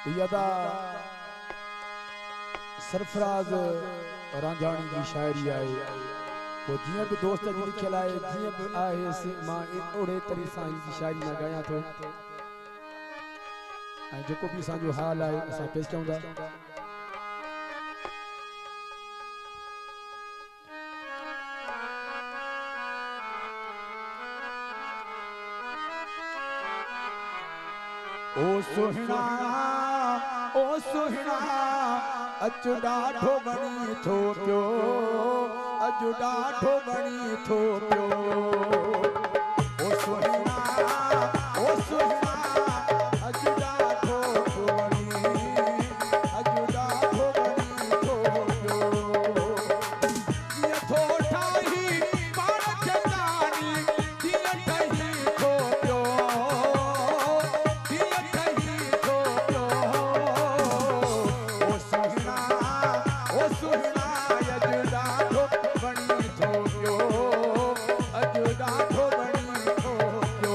यदा सरफराज रांझाणी की शायरी आए वो जिया भी दोस्त जी लिखियल आए जिया भी आए से मां ओड़े तरी सां जी शायरी में गाया थो जो भी असांजो हाल है असां पेश कयूं था। ओ सुहिणा अच ॾाढो बणी थो पियो अॼु ॾाढो बणी थो पियो ओ सुहिणा अॼु ॾाढो बणी अॼु ॾाढो बणी थो पियो कीअं थो ठाही पाण खे ताणी कीअं ठही थो पियो अॼु ॾाढो बणी थो पियो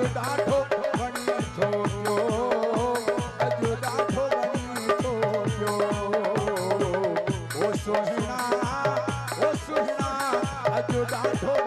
ॾाढो वणी थो पियो अॼु ॾाढो वणी थो पियो ओ सुहिणा अॼु ॾाढो